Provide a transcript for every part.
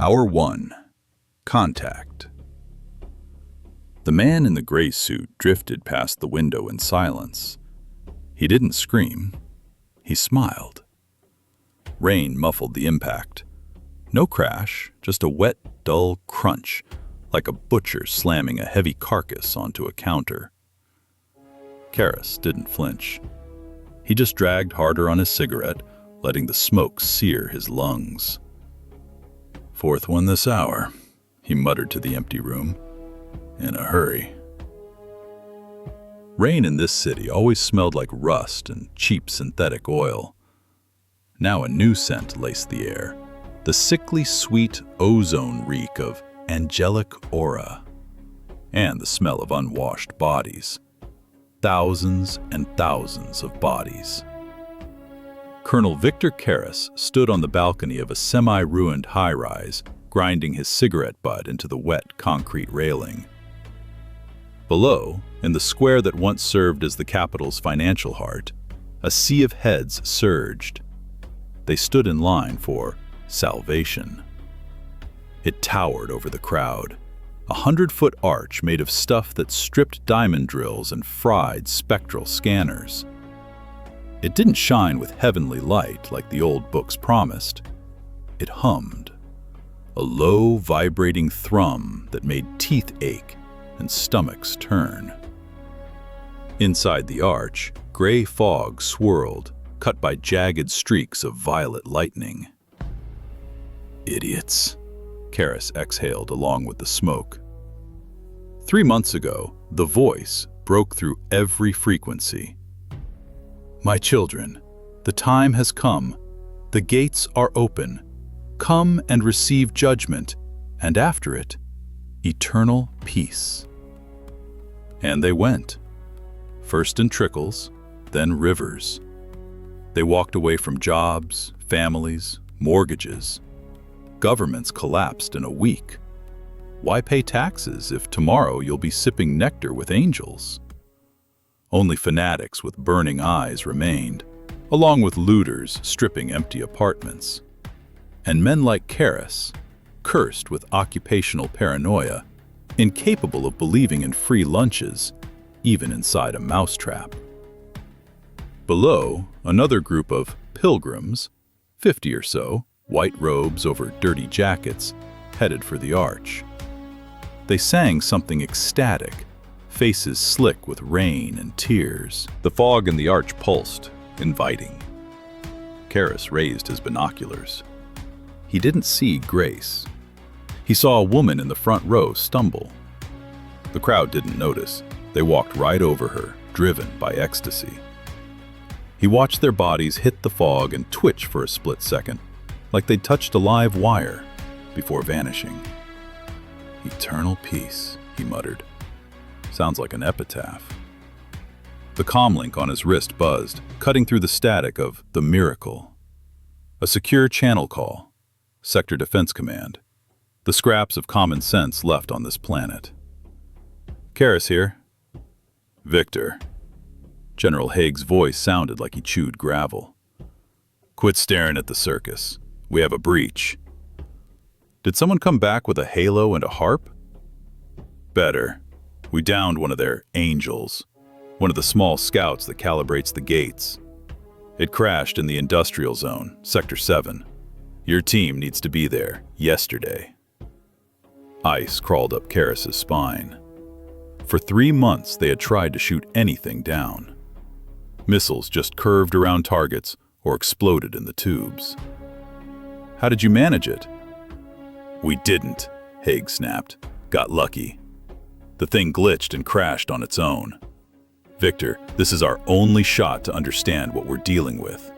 Hour 1. Contact. The man in the gray suit drifted past the window in silence. He didn't scream. He smiled. Rain muffled the impact. No crash, just a wet, dull crunch, like a butcher slamming a heavy carcass onto a counter. Karras didn't flinch. He just dragged harder on his cigarette, letting the smoke sear his lungs. "Fourth one this hour," he muttered to the empty room. "In a hurry." Rain in this city always smelled like rust and cheap synthetic oil. Now a new scent laced the air, the sickly sweet ozone reek of angelic aura, and the smell of unwashed bodies. Thousands and thousands of bodies. Colonel Victor Karras stood on the balcony of a semi-ruined high-rise, grinding his cigarette butt into the wet concrete railing. Below, in the square that once served as the capital's financial heart, a sea of heads surged. They stood in line for salvation. It towered over the crowd, a 100-foot arch made of stuff that stripped diamond drills and fried spectral scanners. It didn't shine with heavenly light like the old books promised. It hummed, a low, vibrating thrum that made teeth ache and stomachs turn. Inside the arch, gray fog swirled, cut by jagged streaks of violet lightning. "Idiots," Karras exhaled along with the smoke. 3 months ago, the voice broke through every frequency. "My children, the time has come. The gates are open. Come and receive judgment, and after it, eternal peace." And they went, first in trickles, then rivers. They walked away from jobs, families, mortgages. Governments collapsed in a week. Why pay taxes if tomorrow you'll be sipping nectar with angels? Only fanatics with burning eyes remained, along with looters stripping empty apartments. And men like Karras, cursed with occupational paranoia, incapable of believing in free lunches, even inside a mousetrap. Below, another group of pilgrims, 50 or so, white robes over dirty jackets, headed for the arch. They sang something ecstatic, faces slick with rain and tears. The fog in the arch pulsed, inviting. Karras raised his binoculars. He didn't see Grace. He saw a woman in the front row stumble. The crowd didn't notice. They walked right over her, driven by ecstasy. He watched their bodies hit the fog and twitch for a split second, like they'd touched a live wire, before vanishing. "Eternal peace," he muttered. Sounds like an epitaph. The comlink on his wrist buzzed, cutting through the static of the miracle. A secure channel call. Sector Defense Command. The scraps of common sense left on this planet. "Karras here." "Victor." General Haig's voice sounded like he chewed gravel. "Quit staring at the circus. We have a breach." "Did someone come back with a halo and a harp?" "Better. We downed one of their angels, one of the small scouts that calibrates the gates. It crashed in the industrial zone, Sector 7. Your team needs to be there, yesterday." Ice crawled up Karras' spine. For 3 months, they had tried to shoot anything down. Missiles just curved around targets or exploded in the tubes. "How did you manage it?" "We didn't," Haig snapped. "Got lucky. The thing glitched and crashed on its own. Victor, this is our only shot to understand what we're dealing with.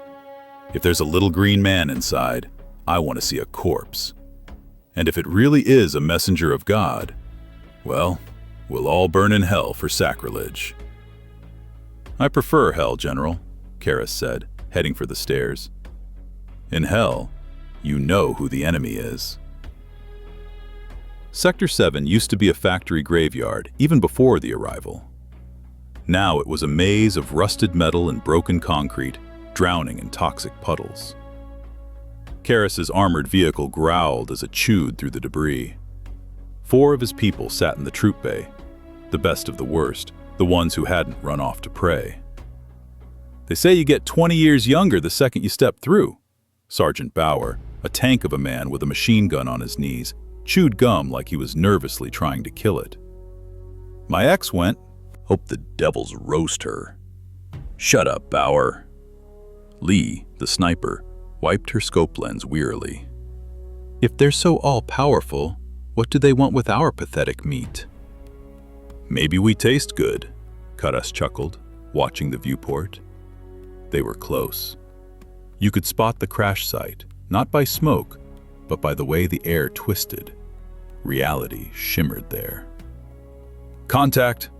If there's a little green man inside, I want to see a corpse. And if it really is a messenger of God, well, we'll all burn in hell for sacrilege." "I prefer hell, General," Karras said, heading for the stairs. "In hell, you know who the enemy is." Sector 7 used to be a factory graveyard even before the arrival. Now it was a maze of rusted metal and broken concrete, drowning in toxic puddles. Karras's armored vehicle growled as it chewed through the debris. 4 of his people sat in the troop bay, the best of the worst, the ones who hadn't run off to prey. "They say you get 20 years younger the second you step through." Sergeant Bauer, a tank of a man with a machine gun on his knees, chewed gum like he was nervously trying to kill it. "My ex went." "Hope the devils roast her." "Shut up, Bauer." Lee, the sniper, wiped her scope lens wearily. "If they're so all-powerful, what do they want with our pathetic meat?" "Maybe we taste good," Karras chuckled, watching the viewport. They were close. You could spot the crash site, not by smoke, but by the way the air twisted. Reality shimmered there. "Contact!"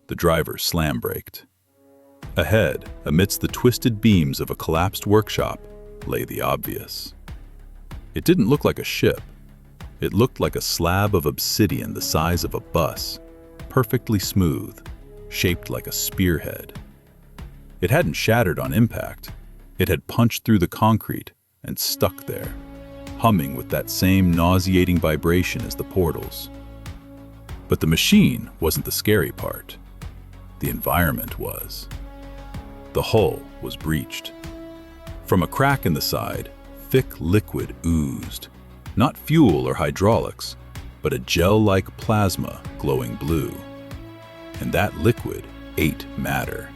The driver slam-braked. Ahead, amidst the twisted beams of a collapsed workshop, lay the obvious. It didn't look like a ship. It looked like a slab of obsidian the size of a bus, perfectly smooth, shaped like a spearhead. It hadn't shattered on impact. It had punched through the concrete and stuck there, humming with that same nauseating vibration as the portals. But the machine wasn't the scary part. The environment was. The hull was breached. From a crack in the side, thick liquid oozed. Not fuel or hydraulics, but a gel-like plasma glowing blue. And that liquid ate matter.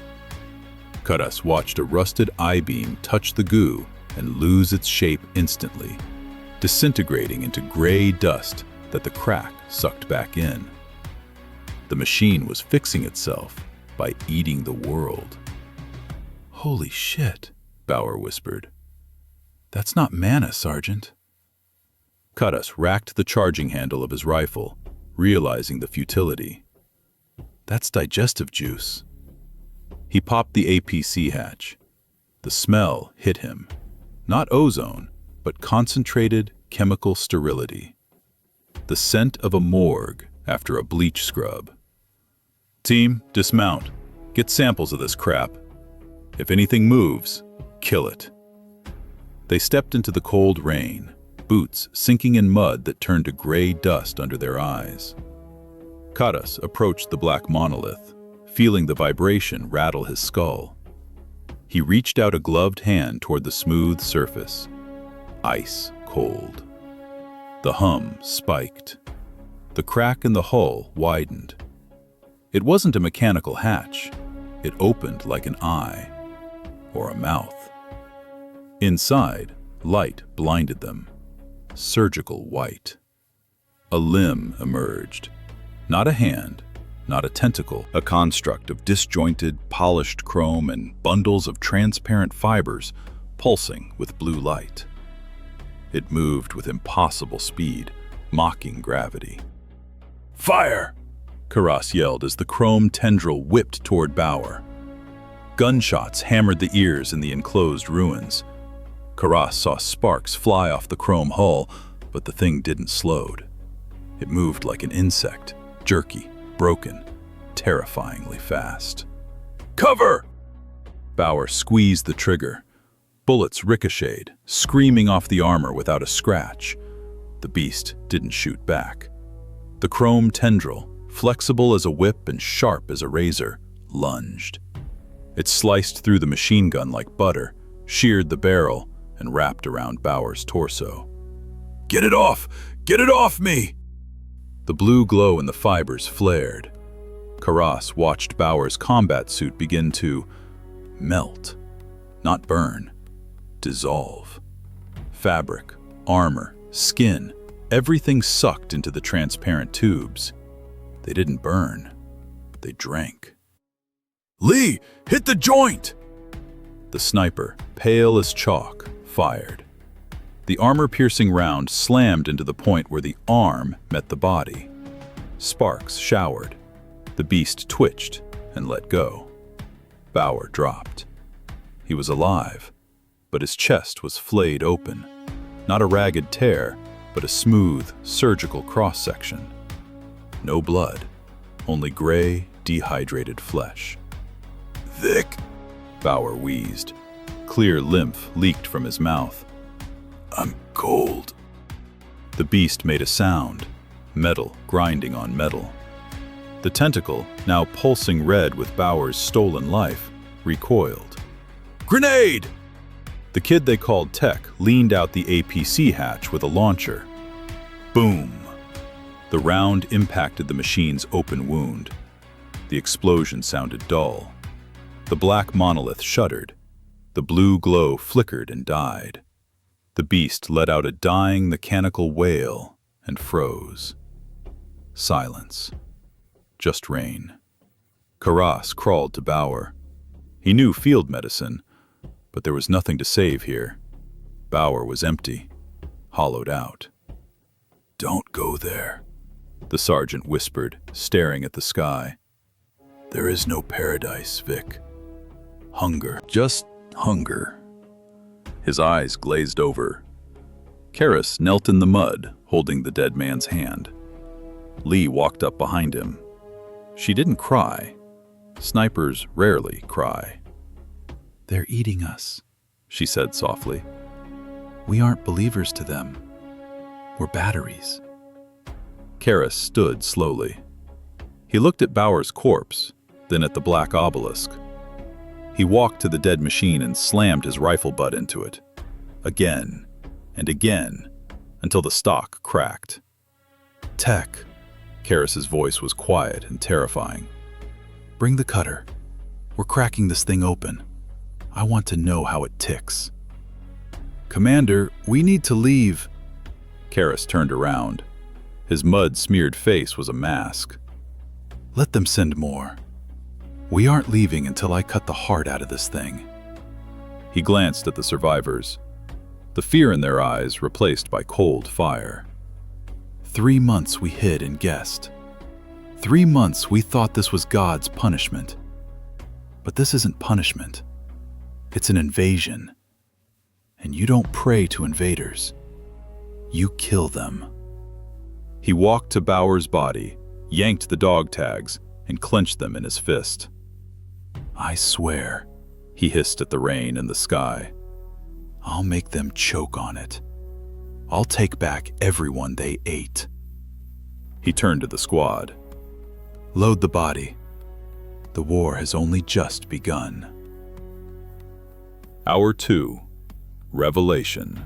Karras watched a rusted I-beam touch the goo and lose its shape instantly, disintegrating into gray dust that the crack sucked back in. The machine was fixing itself by eating the world. "Holy shit," Bauer whispered. "That's not mana, Sergeant." Karras racked the charging handle of his rifle, realizing the futility. "That's digestive juice." He popped the APC hatch. The smell hit him. Not ozone, but concentrated chemical sterility. The scent of a morgue after a bleach scrub. "Team, dismount. Get samples of this crap. If anything moves, kill it." They stepped into the cold rain, boots sinking in mud that turned to gray dust under their eyes. Karras approached the black monolith, feeling the vibration rattle his skull. He reached out a gloved hand toward the smooth surface. Ice cold. The hum spiked. The crack in the hull widened. It wasn't a mechanical hatch. It opened like an eye, or a mouth. Inside, light blinded them. Surgical white. A limb emerged. Not a hand, not a tentacle, a construct of disjointed, polished chrome and bundles of transparent fibers pulsing with blue light. It moved with impossible speed, mocking gravity. "Fire!" Karras yelled as the chrome tendril whipped toward Bauer. Gunshots hammered the ears in the enclosed ruins. Karras saw sparks fly off the chrome hull, but the thing didn't slowed. It moved like an insect, jerky, broken, terrifyingly fast. "Cover!" Bauer squeezed the trigger. Bullets ricocheted, screaming off the armor without a scratch. The beast didn't shoot back. The chrome tendril, flexible as a whip and sharp as a razor, lunged. It sliced through the machine gun like butter, sheared the barrel, and wrapped around Bauer's torso. "Get it off! Get it off me!" The blue glow in the fibers flared. Karras watched Bauer's combat suit begin to melt, not burn, dissolve. Fabric, armor, skin, everything sucked into the transparent tubes. They didn't burn, they drank. "Lee, hit the joint!" The sniper, pale as chalk, fired. The armor-piercing round slammed into the point where the arm met the body. Sparks showered. The beast twitched and let go. Bauer dropped. He was alive, but his chest was flayed open. Not a ragged tear, but a smooth, surgical cross-section. No blood, only gray, dehydrated flesh. "Vic!" Bauer wheezed. Clear lymph leaked from his mouth. I'm cold. The beast made a sound, metal grinding on metal. The tentacle, now pulsing red with Bauer's stolen life, recoiled. Grenade! The kid they called Tech leaned out the APC hatch with a launcher. Boom! The round impacted the machine's open wound. The explosion sounded dull. The black monolith shuddered. The blue glow flickered and died. The beast let out a dying mechanical wail and froze. Silence. Just rain. Karas crawled to Bauer. He knew field medicine, but there was nothing to save here. Bauer was empty, hollowed out. Don't go there, the sergeant whispered, staring at the sky. There is no paradise, Vic. Hunger. Just hunger. His eyes glazed over. Karas knelt in the mud, holding the dead man's hand. Lee walked up behind him. She didn't cry. Snipers rarely cry. "They're eating us," she said softly. "We aren't believers to them. We're batteries." Karas stood slowly. He looked at Bauer's corpse, then at the black obelisk. He walked to the dead machine and slammed his rifle butt into it. Again and again, until the stock cracked. "Tech," Karas's voice was quiet and terrifying. "Bring the cutter. We're cracking this thing open. I want to know how it ticks." "Commander, we need to leave." Karas turned around. His mud-smeared face was a mask. "Let them send more. We aren't leaving until I cut the heart out of this thing." He glanced at the survivors, the fear in their eyes replaced by cold fire. 3 months we hid and guessed. 3 months we thought this was God's punishment. But this isn't punishment. It's an invasion. And you don't pray to invaders. You kill them. He walked to Bauer's body, yanked the dog tags, and clenched them in his fist. "I swear," he hissed at the rain and the sky, "I'll make them choke on it. I'll take back everyone they ate." He turned to the squad. "Load the body. The war has only just begun." Hour 2. Revelation.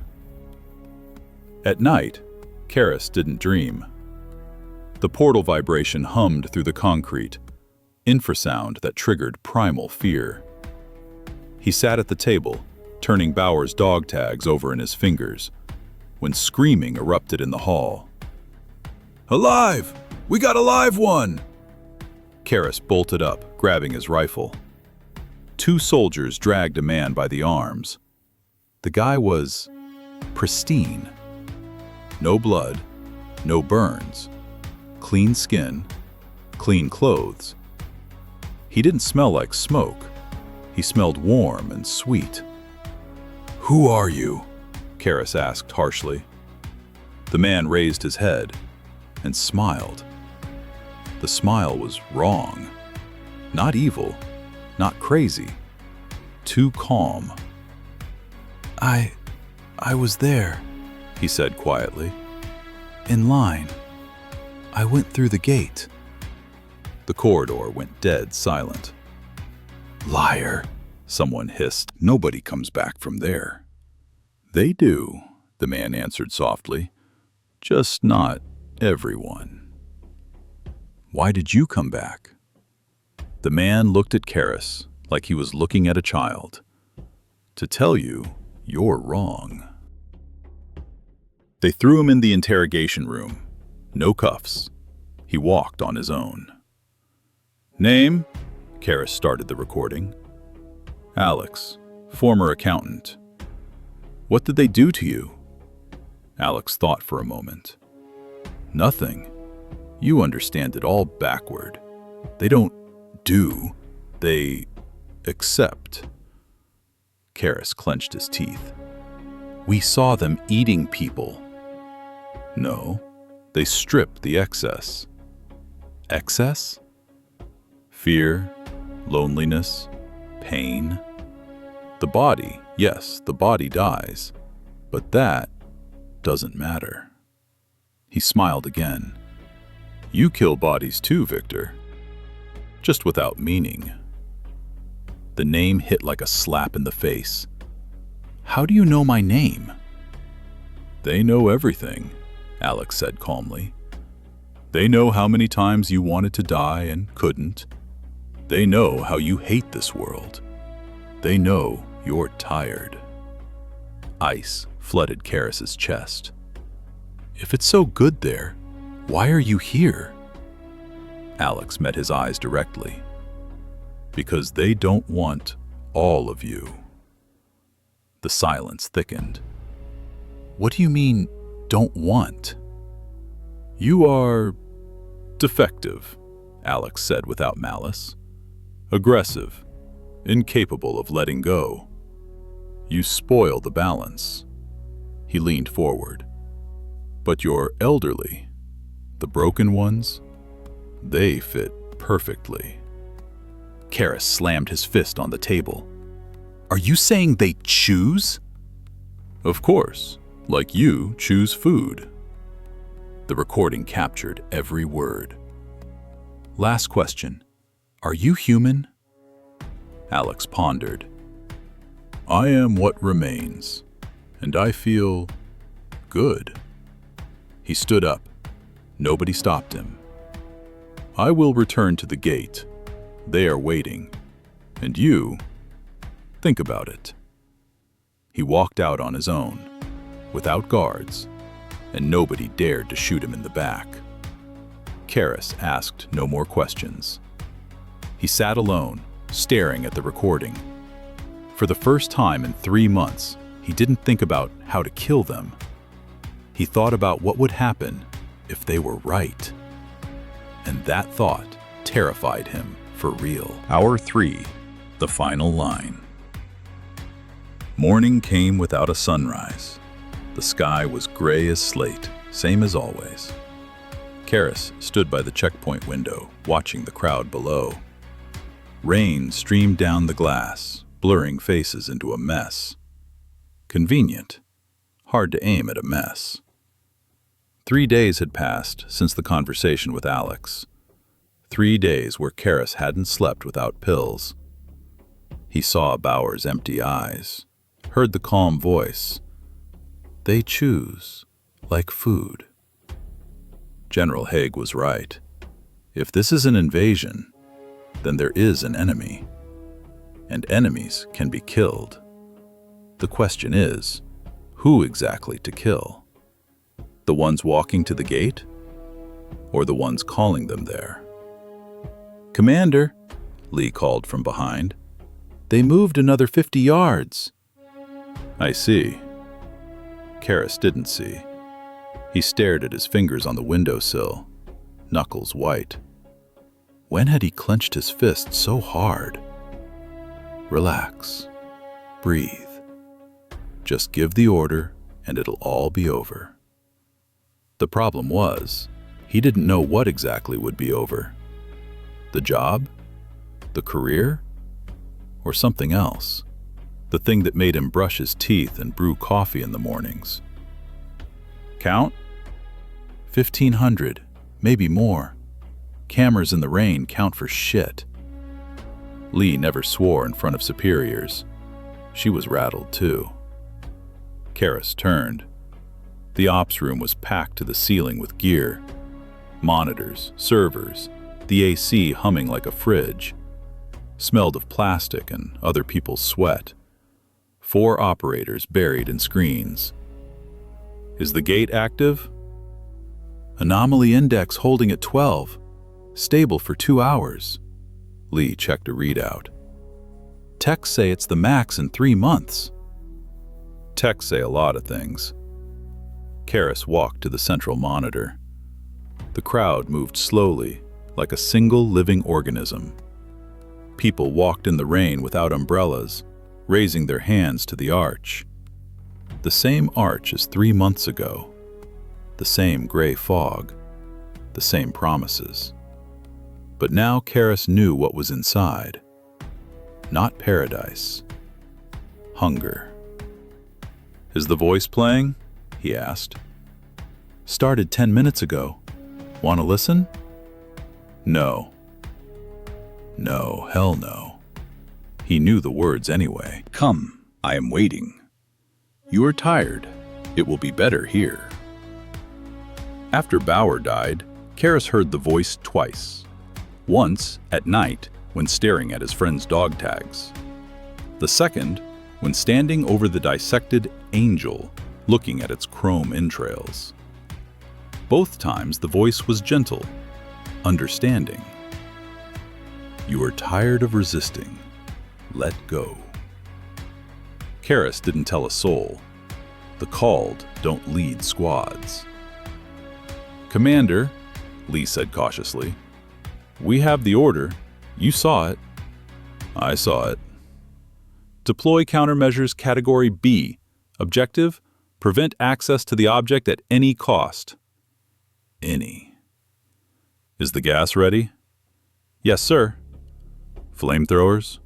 At night, Karas didn't dream. The portal vibration hummed through the concrete, infrasound that triggered primal fear. He sat at the table, turning Bauer's dog tags over in his fingers, when screaming erupted in the hall. "Alive! We got a live one!" Karas bolted up, grabbing his rifle. 2 soldiers dragged a man by the arms. The guy was pristine. No blood, no burns, clean skin, clean clothes. He didn't smell like smoke. He smelled warm and sweet. "Who are you?" Karas asked harshly. The man raised his head and smiled. The smile was wrong. Not evil, not crazy. Too calm. I was there," he said quietly. "In line. I went through the gate." The corridor went dead silent. "Liar," someone hissed. "Nobody comes back from there." "They do," the man answered softly. "Just not everyone." "Why did you come back?" The man looked at Karas like he was looking at a child. "To tell you, you're wrong." They threw him in the interrogation room. No cuffs. He walked on his own. "Name?" Karas started the recording. "Alex, former accountant." "What did they do to you?" Alex thought for a moment. "Nothing. You understand it all backward. They don't do, they accept." Karas clenched his teeth. "We saw them eating people." "No, they stripped the excess." "Excess?" "Fear, loneliness, pain. The body, yes, the body dies. But that doesn't matter. He smiled again. You kill bodies too, Victor. Just without meaning. The name hit like a slap in the face. How do you know my name? They know everything, Alex said calmly. They know how many times you wanted to die and couldn't. They know how you hate this world. They know you're tired. Ice flooded Karis's chest. If it's so good there, why are you here? Alex met his eyes directly. Because they don't want all of you. The silence thickened. What do you mean, don't want? You are defective, Alex said without malice. Aggressive, incapable of letting go. You spoil the balance. He leaned forward. But you're elderly. The broken ones, they fit perfectly. Karis slammed his fist on the table. Are you saying they choose? Of course, like you choose food. The recording captured every word. Last question. Are you human? Alex pondered. I am what remains, and I feel good. He stood up. Nobody stopped him. I will return to the gate. They are waiting. And you, think about it. He walked out on his own, without guards, and nobody dared to shoot him in the back. Karis asked no more questions. He sat alone, staring at the recording. For the first time in 3 months, he didn't think about how to kill them. He thought about what would happen if they were right. And that thought terrified him for real. Hour 3, the final line. Morning came without a sunrise. The sky was gray as slate, same as always. Karis stood by the checkpoint window, watching the crowd below. Rain streamed down the glass, blurring faces into a mess. Convenient. Hard to aim at a mess. 3 days had passed since the conversation with Alex. 3 days where Karis hadn't slept without pills. He saw Bauer's empty eyes, heard the calm voice. They choose, like food. General Haig was right. If this is an invasion, then there is an enemy. And enemies can be killed. The question is, who exactly to kill? The ones walking to the gate? Or the ones calling them there? Commander, Lee called from behind. They moved another 50 yards. I see. Karis didn't see. He stared at his fingers on the windowsill, knuckles white. When had he clenched his fist so hard? Relax. Breathe. Just give the order and it'll all be over. The problem was, he didn't know what exactly would be over. The job? The career? Or something else? The thing that made him brush his teeth and brew coffee in the mornings. Count? 1,500, maybe more. Cameras in the rain count for shit. Lee never swore in front of superiors. She was rattled too. Karis turned. The ops room was packed to the ceiling with gear. Monitors, servers, the AC humming like a fridge. Smelled of plastic and other people's sweat. 4 operators buried in screens. Is the gate active? Anomaly index holding at 12. Stable for 2 hours. Lee checked a readout. Techs say it's the max in 3 months. Techs say a lot of things. Karis walked to the central monitor. The crowd moved slowly, like a single living organism. People walked in the rain without umbrellas, raising their hands to the arch. The same arch as 3 months ago. The same gray fog. The same promises. But now Karis knew what was inside. Not paradise. Hunger. Is the voice playing? he asked. "Started 10 minutes ago. Want to listen?" "No. No, hell no." He knew the words anyway. "Come, I am waiting." "You are tired. It will be better here." After Bauer died, Karras heard the voice twice. Once, at night, when staring at his friend's dog tags. The second, when standing over the dissected angel, looking at its chrome entrails. Both times the voice was gentle, understanding. "You are tired of resisting. Let go." Karras didn't tell a soul. The called don't lead squads. "Commander," Lee said cautiously, "we have the order. You saw it." "I saw it." "Deploy countermeasures Category B. Objective, prevent access to the object at any cost." "Any." "Is the gas ready?" "Yes, sir." "Flamethrowers?"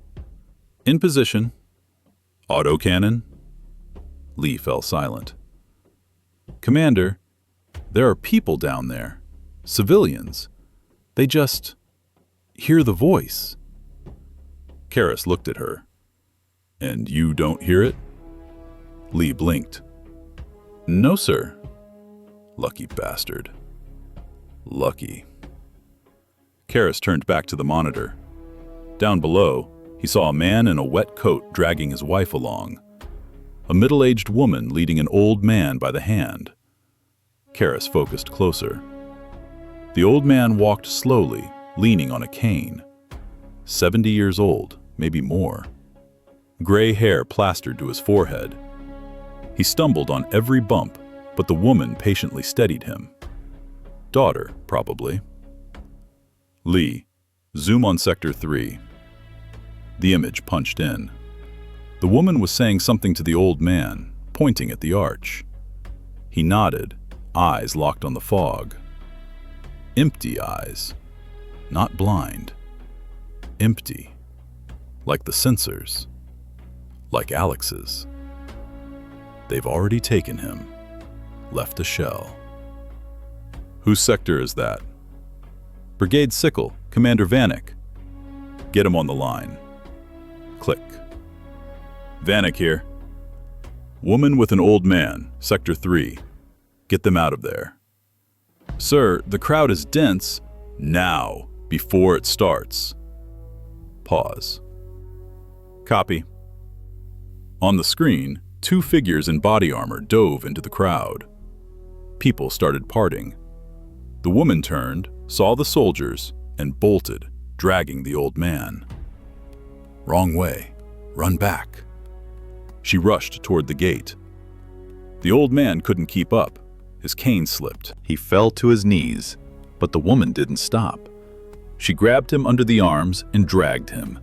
"In position." "Autocannon?" Lee fell silent. "Commander, there are people down there. Civilians. They just hear the voice." Karras looked at her. "And you don't hear it?" Lee blinked. "No, sir." "Lucky bastard." "Lucky." Karras turned back to the monitor. Down below, he saw a man in a wet coat dragging his wife along. A middle-aged woman leading an old man by the hand. Karras focused closer. The old man walked slowly, leaning on a cane. 70 years old, maybe more. Gray hair plastered to his forehead. He stumbled on every bump, but the woman patiently steadied him. Daughter, probably. "Lee, zoom on Sector 3. The image punched in. The woman was saying something to the old man, pointing at the arch. He nodded, eyes locked on the fog. Empty eyes. Not blind. Empty. Like the sensors. Like Alex's. They've already taken him. Left a shell. "Whose sector is that?" "Brigade Sickle, Commander Vanek." "Get him on the line." Click. "Vanek here." "Woman with an old man, Sector 3. Get them out of there." "Sir, the crowd is dense." "Now, before it starts." Pause. "Copy." On the screen, 2 figures in body armor dove into the crowd. People started parting. The woman turned, saw the soldiers, and bolted, dragging the old man. "Wrong way. Run back." She rushed toward the gate. The old man couldn't keep up. His cane slipped. He fell to his knees, but the woman didn't stop. She grabbed him under the arms and dragged him.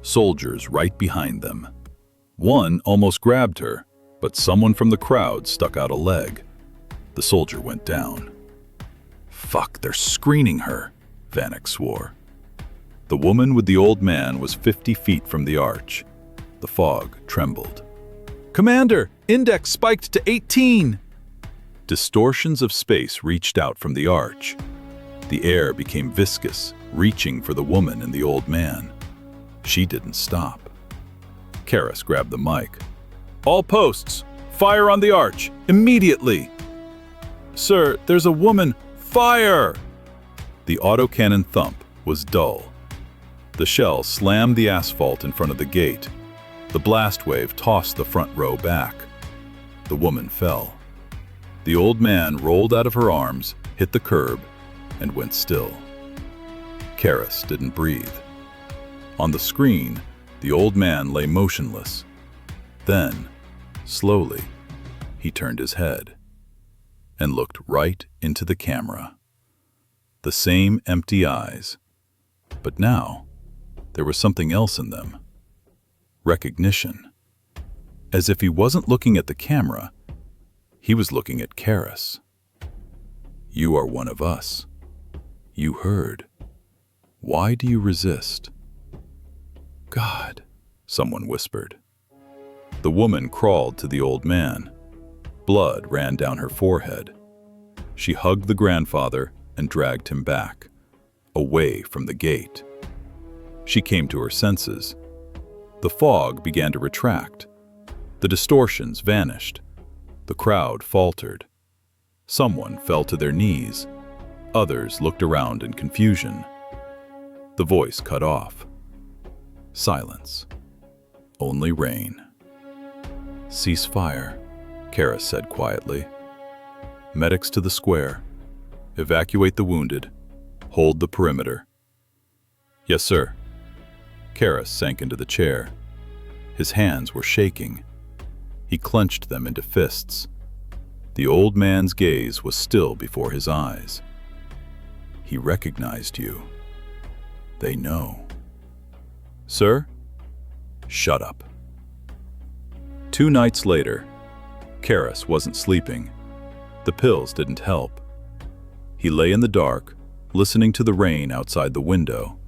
Soldiers right behind them. One almost grabbed her, but someone from the crowd stuck out a leg. The soldier went down. "Fuck, they're screening her," Vanek swore. The woman with the old man was 50 feet from the arch. The fog trembled. "Commander, index spiked to 18!" Distortions of space reached out from the arch. The air became viscous, reaching for the woman and the old man. She didn't stop. Karras grabbed the mic. "All posts, fire on the arch, immediately!" "Sir, there's a woman, fire!" The autocannon thump was dull. The shell slammed the asphalt in front of the gate. The blast wave tossed the front row back. The woman fell. The old man rolled out of her arms, hit the curb, and went still. Karras didn't breathe. On the screen, the old man lay motionless. Then, slowly, he turned his head and looked right into the camera. The same empty eyes, but now there was something else in them. Recognition. As if he wasn't looking at the camera, he was looking at Karras. "You are one of us. You heard. Why do you resist?" "God," someone whispered. The woman crawled to the old man. Blood ran down her forehead. She hugged the grandfather and dragged him back, away from the gate. She came to her senses. The fog began to retract. The distortions vanished. The crowd faltered. Someone fell to their knees. Others looked around in confusion. The voice cut off. Silence. Only rain. "Cease fire," Kara said quietly. "Medics to the square. Evacuate the wounded. Hold the perimeter." "Yes, sir." Kara sank into the chair. His hands were shaking. He clenched them into fists. The old man's gaze was still before his eyes. "He recognized you. They know." "Sir?" "Shut up." 2 nights later, Karis wasn't sleeping. The pills didn't help. He lay in the dark, listening to the rain outside the window.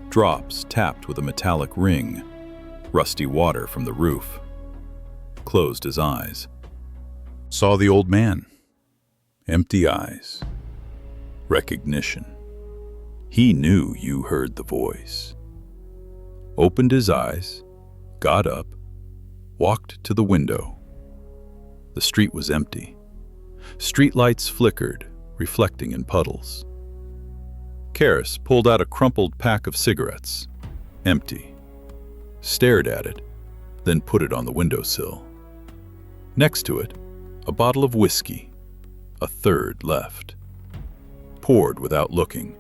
Drops tapped with a metallic ring, rusty water from the roof. Closed his eyes. Saw the old man. Empty eyes. Recognition. He knew you heard the voice. Opened his eyes, got up, walked to the window. The street was empty. Streetlights flickered, reflecting in puddles. Karis pulled out a crumpled pack of cigarettes, empty. Stared at it, then put it on the windowsill. Next to it, a bottle of whiskey, a third left. Poured without looking,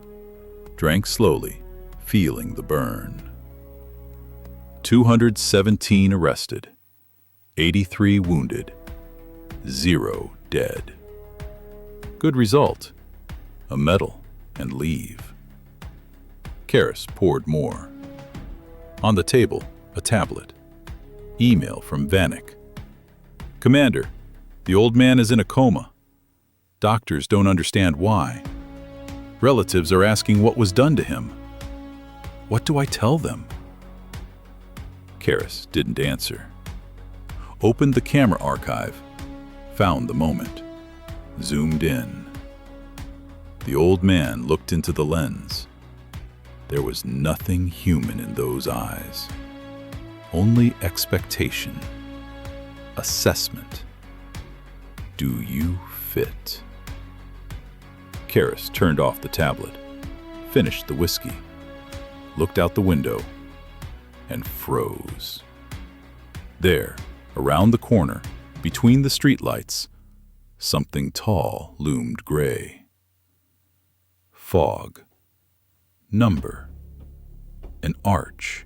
drank slowly, feeling the burn. 217 arrested, 83 wounded, 0 dead. Good result. A medal and leave. Karis poured more. On the table, a tablet. Email from Vanek. "Commander, the old man is in a coma. Doctors don't understand why. Relatives are asking what was done to him. What do I tell them?" Karis didn't answer. Opened the camera archive. Found the moment. Zoomed in. The old man looked into the lens. There was nothing human in those eyes. Only expectation. Assessment. Do you fit? Karis turned off the tablet, finished the whiskey, looked out the window, and froze. There, around the corner, between the streetlights, something tall loomed gray. Fog. Number. An arch.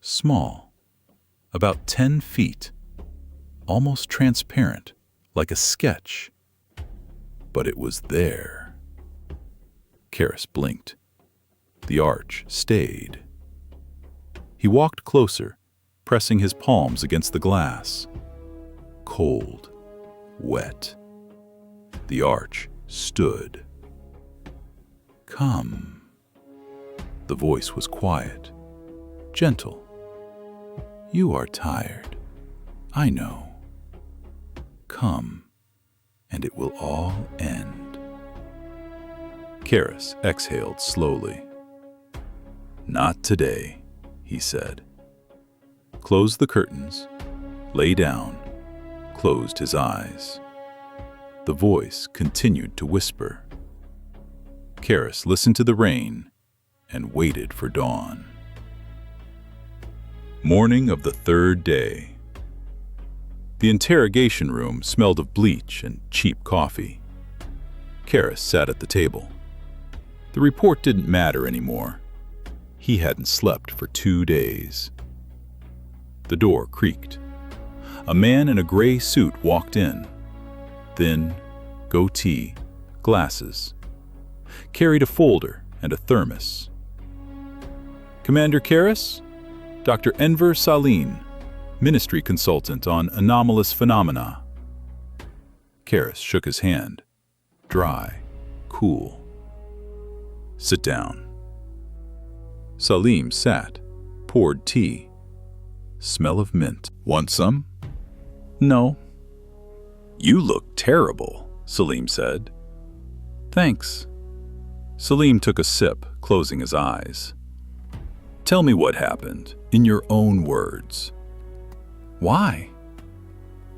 Small. About 10 feet. Almost transparent, like a sketch. But it was there. Karis blinked. The arch stayed. He walked closer, pressing his palms against the glass. Cold. Wet. The arch stood. "Come." The voice was quiet, gentle. "You are tired. I know. Come, and it will all end." Karis exhaled slowly. "Not today," he said. Closed the curtains, lay down, closed his eyes. The voice continued to whisper. Karis listened to the rain and waited for dawn. Morning of the 3rd day. The interrogation room smelled of bleach and cheap coffee. Karis sat at the table. The report didn't matter anymore. He hadn't slept for 2 days. The door creaked. A man in a gray suit walked in. Thin, goatee, glasses. Carried a folder and a thermos. "Commander Karis? Dr. Enver Saline, ministry consultant on anomalous phenomena." Karis shook his hand. Dry, cool. "Sit down." Salim sat, poured tea. Smell of mint. "Want some?" "No." "You look terrible," Salim said. "Thanks." Salim took a sip, closing his eyes. "Tell me what happened, in your own words." "Why?"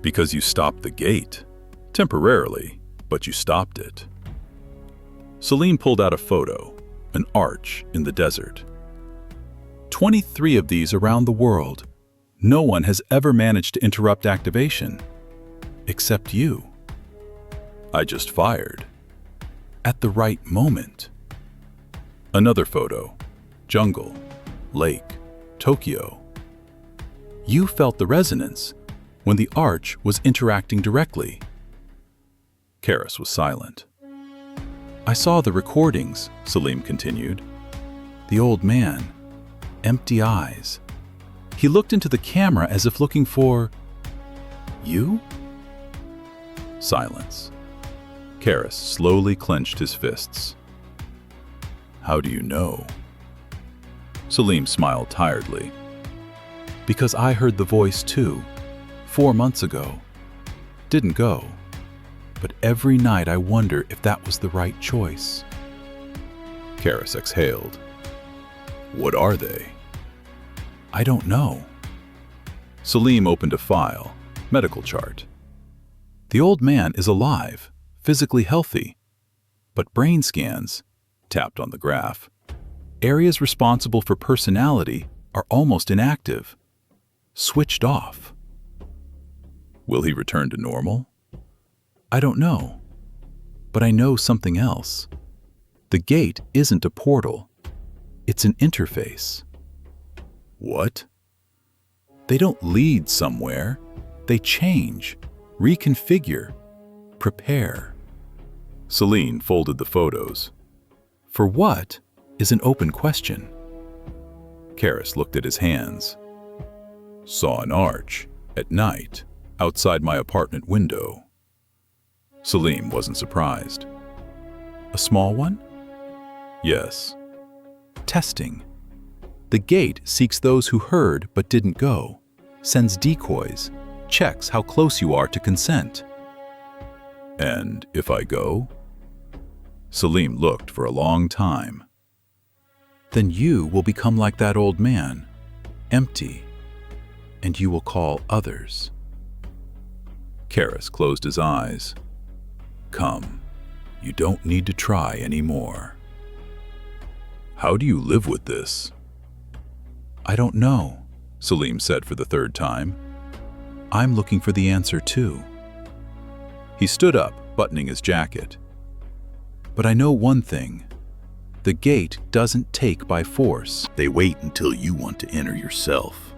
"Because you stopped the gate. Temporarily, but you stopped it." Salim pulled out a photo, an arch in the desert. 23 of these around the world. No one has ever managed to interrupt activation. Except you. I just fired. At the right moment. Another photo. Jungle, lake, Tokyo. You felt the resonance when the arch was interacting directly. Karis was silent. "I saw the recordings," Salim continued. "The old man, empty eyes. He looked into the camera as if looking for... you?" Silence. Karis slowly clenched his fists. "How do you know?" Salim smiled tiredly. "Because I heard the voice too, 4 months ago. Didn't go. But every night I wonder if that was the right choice." Karis exhaled. "What are they?" "I don't know." Salim opened a file, medical chart. "The old man is alive, physically healthy, but brain scans," tapped on the graph, "areas responsible for personality are almost inactive, switched off." "Will he return to normal?" "I don't know, but I know something else. The gate isn't a portal, it's an interface." "What?" "They don't lead somewhere, they change, reconfigure, prepare." Celine folded the photos. "For what is an open question." Karis looked at his hands. "Saw an arch, at night, outside my apartment window." Salim wasn't surprised. "A small one?" "Yes." "Testing. The gate seeks those who heard but didn't go, sends decoys, checks how close you are to consent." "And if I go?" Salim looked for a long time. "Then you will become like that old man, empty, and you will call others." Karis closed his eyes. "Come, you don't need to try anymore." "How do you live with this?" "I don't know," Salim said for the third time. "I'm looking for the answer too." He stood up, buttoning his jacket. "But I know one thing. The gate doesn't take by force. They wait until you want to enter yourself."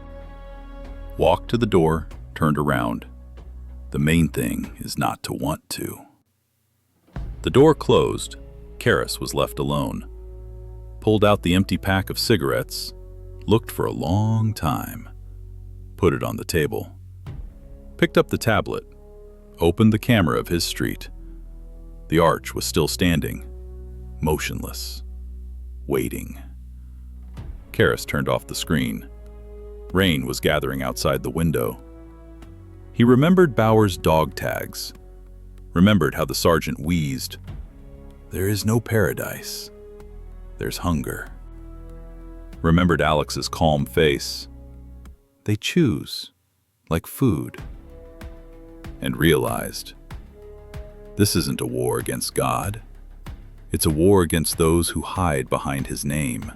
Walked to the door, turned around. The main thing is not to want to. The door closed. Karis was left alone. Pulled out the empty pack of cigarettes, looked for a long time, put it on the table, picked up the tablet, opened the camera of his street. The arch was still standing, motionless, waiting. Karis turned off the screen. Rain was gathering outside the window. He remembered Bauer's dog tags, remembered how the sergeant wheezed, "There is no paradise, there's hunger." Remembered Alex's calm face, "They choose, like food." And realized, this isn't a war against God. It's a war against those who hide behind his name.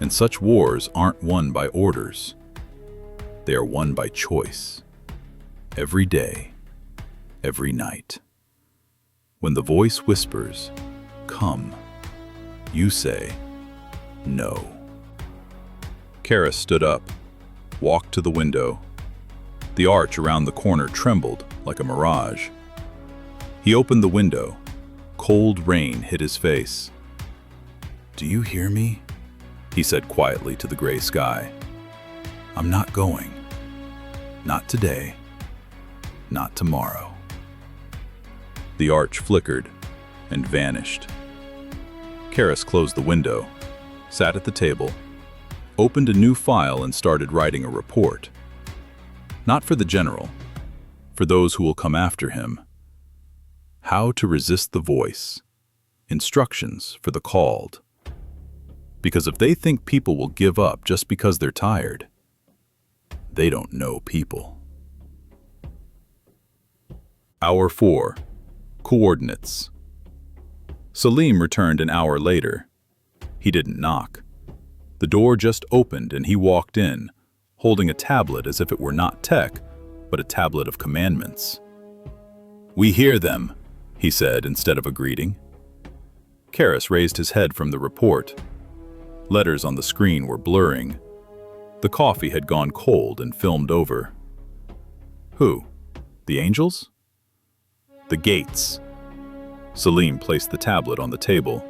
And such wars aren't won by orders. They are won by choice. Every day, every night. When the voice whispers, "Come," you say, "No." Karis stood up, walked to the window. The arch around the corner trembled like a mirage. He opened the window. Cold rain hit his face. "Do you hear me?" he said quietly to the gray sky. "I'm not going. Not today. Not tomorrow." The arch flickered and vanished. Karis closed the window, sat at the table, opened a new file and started writing a report. Not for the general, for those who will come after him. How to resist the voice. Instructions for the called. Because if they think people will give up just because they're tired, they don't know people. Hour 4. Coordinates. Salim returned an hour later. He didn't knock. The door just opened and he walked in, holding a tablet as if it were not tech, but a tablet of commandments. "We hear them," he said instead of a greeting. Karras raised his head from the report. Letters on the screen were blurring. The coffee had gone cold and filmed over. Who? The angels? The gates. Salim placed the tablet on the table.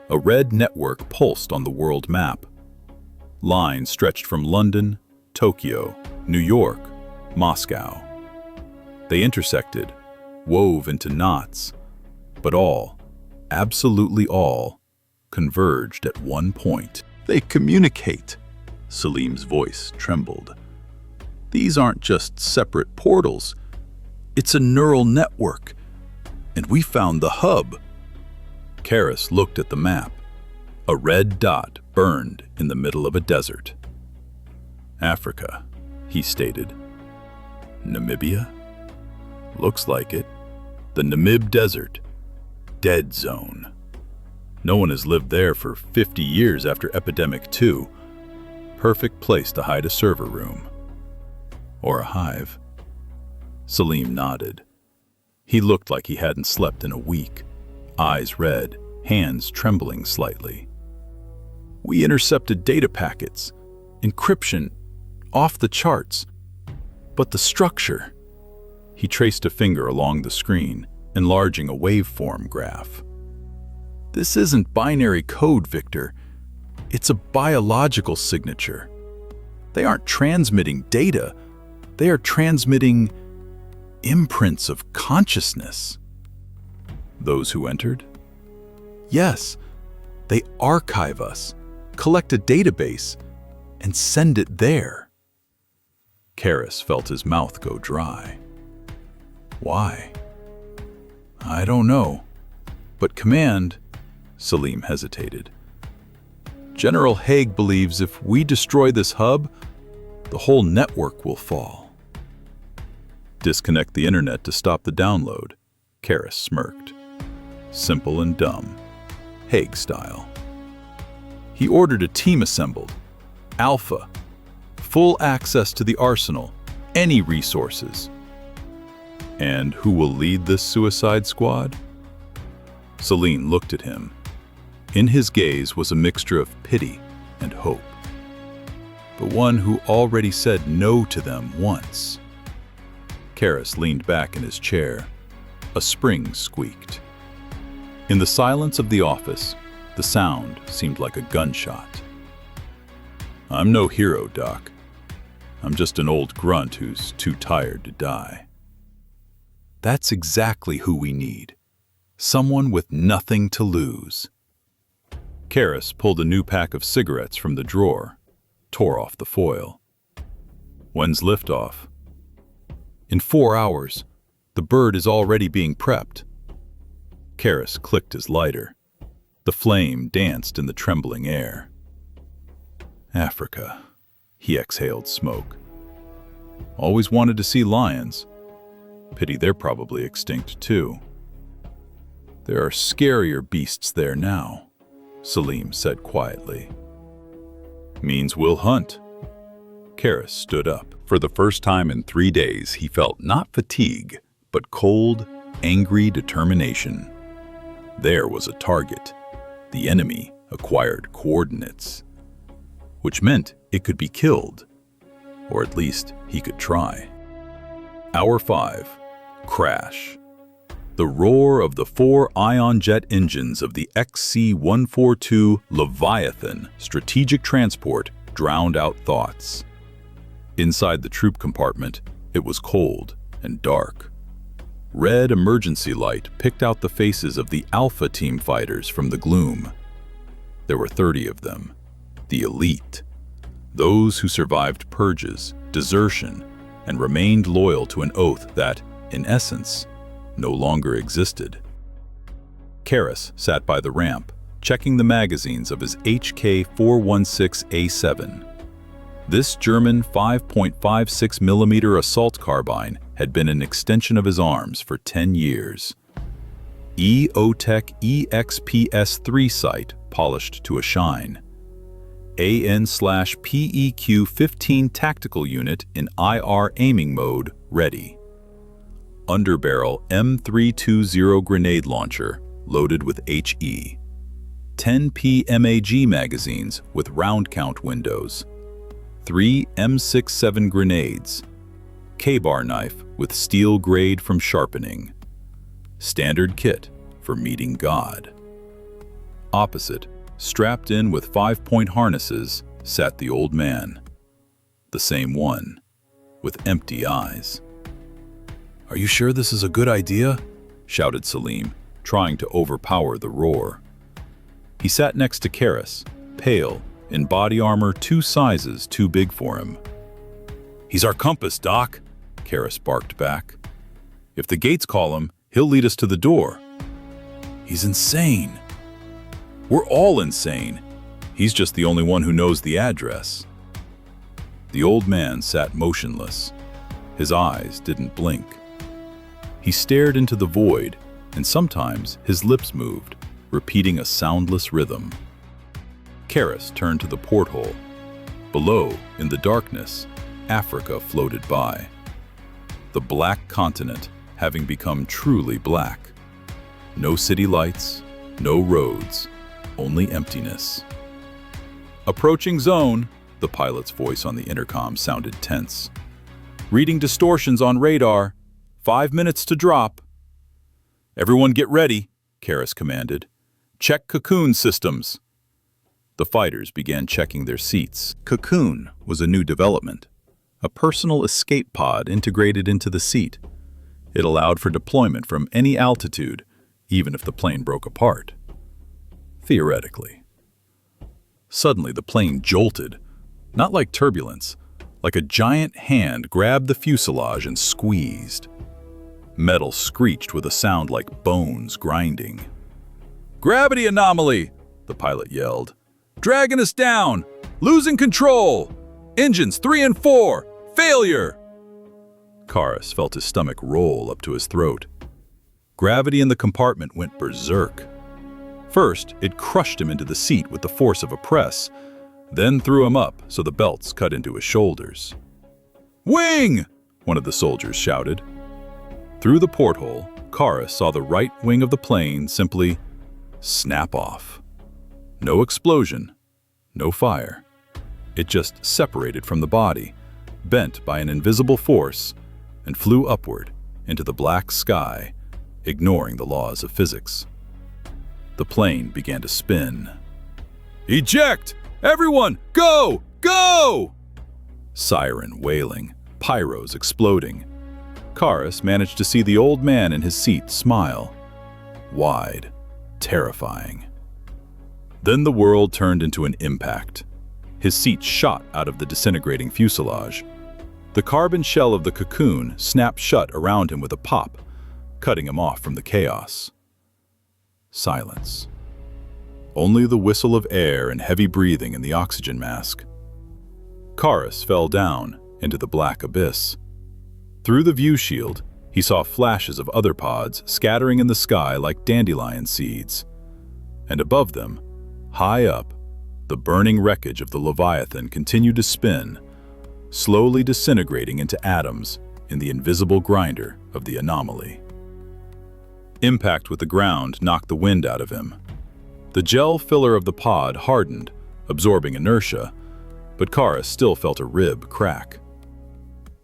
A red network pulsed on the world map. Lines stretched from London, Tokyo, New York, Moscow. They intersected, wove into knots, but all, absolutely all, converged at one point. "They communicate." Salim's voice trembled. "These aren't just separate portals. It's a neural network. And we found the hub." Karras looked at the map. A red dot burned in the middle of a desert. "Africa," he stated. "Namibia? Looks like it. The Namib Desert. Dead zone. No one has lived there for 50 years after Epidemic 2. Perfect place to hide a server room. Or a hive." Salim nodded. He looked like he hadn't slept in a week, eyes red, hands trembling slightly. "We intercepted data packets, encryption, off the charts. But the structure..." He traced a finger along the screen, enlarging a waveform graph. "This isn't binary code, Victor. It's a biological signature. They aren't transmitting data. They are transmitting imprints of consciousness." "Those who entered?" "Yes. They archive us, collect a database, and send it there." Karras felt his mouth go dry. "Why?" "I don't know. But Command..." Salim hesitated. "General Haig believes if we destroy this hub, the whole network will fall." "Disconnect the internet to stop the download," Karras smirked. Simple and dumb, Haig style. He ordered a team assembled. Alpha. Full access to the arsenal, any resources. "And who will lead this suicide squad?" Salim looked at him. In his gaze was a mixture of pity and hope. "The one who already said no to them once." Karras leaned back in his chair. A spring squeaked. In the silence of the office, the sound seemed like a gunshot. "I'm no hero, Doc. I'm just an old grunt who's too tired to die." "That's exactly who we need. Someone with nothing to lose." Karras pulled a new pack of cigarettes from the drawer, tore off the foil. "When's liftoff?" "In 4 hours. The bird is already being prepped." Karras clicked his lighter. The flame danced in the trembling air. "Africa," he exhaled smoke. "Always wanted to see lions. Pity they're probably extinct too." "There are scarier beasts there now," Salim said quietly. "Means we'll hunt." Karras stood up. For the first time in 3 days, he felt not fatigue, but cold, angry determination. There was a target. The enemy acquired coordinates, which meant it could be killed, or at least he could try. Hour 5. Crash. The roar of the 4 ion jet engines of the XC-142 Leviathan strategic transport drowned out thoughts. Inside the troop compartment, it was cold and dark. Red emergency light picked out the faces of the Alpha Team fighters from the gloom. There were 30 of them, the elite, those who survived purges, desertion, and remained loyal to an oath that, in essence, no longer existed. Karras sat by the ramp, checking the magazines of his HK-416A7. This German 5.56mm assault carbine had been an extension of his arms for 10 years. EOTech EXPS-3 sight polished to a shine. AN/PEQ-15 tactical unit in IR aiming mode ready. Underbarrel M320 grenade launcher loaded with HE. 10P MAG magazines with round count windows. 3 M67 grenades. K-bar knife with steel grade from sharpening. Standard kit for meeting God. Opposite, strapped in with 5-point harnesses, sat the old man. The same one, with empty eyes. "Are you sure this is a good idea?" shouted Selim, trying to overpower the roar. He sat next to Karras, pale, in body armor 2 sizes too big for him. "He's our compass, Doc," Karras barked back. "If the gates call him, he'll lead us to the door." "He's insane." "We're all insane. He's just the only one who knows the address." The old man sat motionless. His eyes didn't blink. He stared into the void, and sometimes his lips moved, repeating a soundless rhythm. Karras turned to the porthole. Below, in the darkness, Africa floated by. The black continent having become truly black. No city lights, no roads, only emptiness. "Approaching zone," the pilot's voice on the intercom sounded tense. "Reading distortions on radar. 5 minutes to drop." "Everyone get ready," Karras commanded. "Check cocoon systems." The fighters began checking their seats. Cocoon was a new development, a personal escape pod integrated into the seat. It allowed for deployment from any altitude, even if the plane broke apart. Theoretically. Suddenly the plane jolted, not like turbulence, like a giant hand grabbed the fuselage and squeezed. Metal screeched with a sound like bones grinding. "Gravity anomaly!" the pilot yelled. "Dragging us down! Losing control! Engines 3 and 4! Failure!" Karras felt his stomach roll up to his throat. Gravity in the compartment went berserk. First, it crushed him into the seat with the force of a press, then threw him up so the belts cut into his shoulders. "Wing!" one of the soldiers shouted. Through the porthole, Karras saw the right wing of the plane simply snap off. No explosion, no fire. It just separated from the body, bent by an invisible force, and flew upward into the black sky, ignoring the laws of physics. The plane began to spin. "Eject! Everyone, go! Go!" Siren wailing, pyros exploding. Karras managed to see the old man in his seat smile. Wide, terrifying. Then the world turned into an impact. His seat shot out of the disintegrating fuselage. The carbon shell of the cocoon snapped shut around him with a pop, cutting him off from the chaos. Silence. Only the whistle of air and heavy breathing in the oxygen mask. Karras fell down into the black abyss. Through the view shield, he saw flashes of other pods scattering in the sky like dandelion seeds. And above them, high up, the burning wreckage of the Leviathan continued to spin, slowly disintegrating into atoms in the invisible grinder of the anomaly. Impact with the ground knocked the wind out of him. The gel filler of the pod hardened, absorbing inertia, but Karras still felt a rib crack.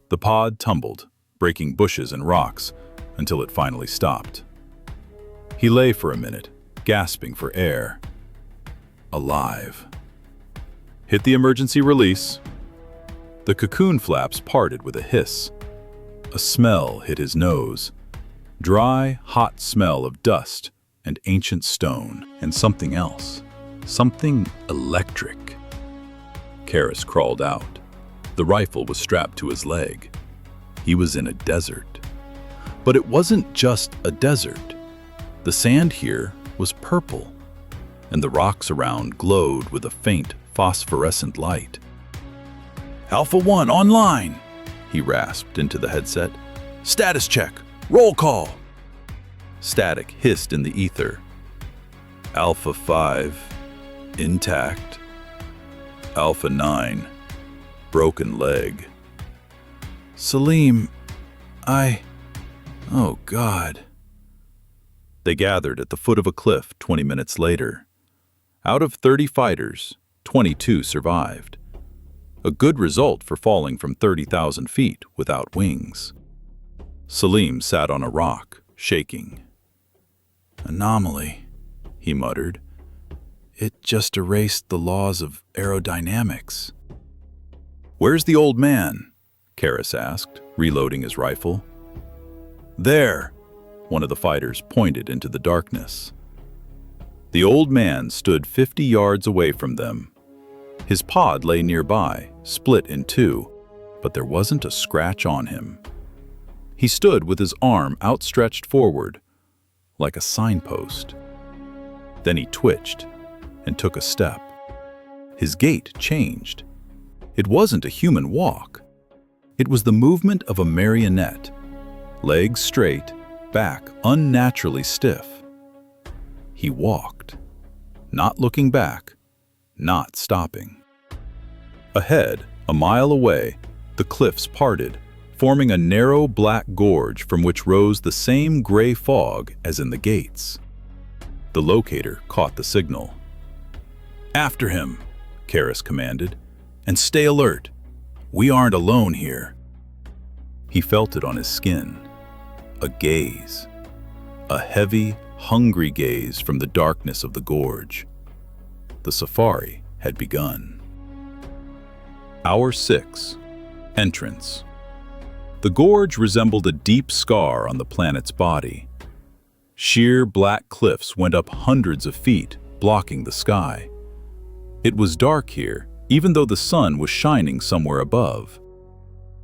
The pod tumbled, breaking bushes and rocks, until it finally stopped. He lay for a minute, gasping for air. Alive. Hit the emergency release. The cocoon flaps parted with a hiss. A smell hit his nose. Dry, hot smell of dust and ancient stone, and something else. Something electric. Karras crawled out. The rifle was strapped to his leg. He was in a desert. But it wasn't just a desert. The sand here was purple, and the rocks around glowed with a faint phosphorescent light. "Alpha 1 online," he rasped into the headset. "Status check. Roll call." Static hissed in the ether. "Alpha 5, intact. Alpha 9, broken leg." "Salim, oh God." They gathered at the foot of a cliff 20 minutes later. Out of 30 fighters, 22 survived. A good result for falling from 30,000 feet without wings. Salim sat on a rock, shaking. "Anomaly," he muttered. "It just erased the laws of aerodynamics." "Where's the old man?" Karras asked, reloading his rifle. "There," one of the fighters pointed into the darkness. The old man stood 50 yards away from them. His pod lay nearby, split in two, but there wasn't a scratch on him. He stood with his arm outstretched forward, like a signpost. Then he twitched and took a step. His gait changed. It wasn't a human walk. It was the movement of a marionette, legs straight, back unnaturally stiff. He walked, not looking back, not stopping. Ahead, a mile away, the cliffs parted, forming a narrow black gorge from which rose the same gray fog as in the gates. The locator caught the signal. "After him," Karras commanded, "and stay alert. We aren't alone here." He felt it on his skin. A gaze. A heavy, hungry gaze from the darkness of the gorge. The safari had begun. Hour 6. Entrance. The gorge resembled a deep scar on the planet's body. Sheer black cliffs went up hundreds of feet, blocking the sky. It was dark here, even though the sun was shining somewhere above.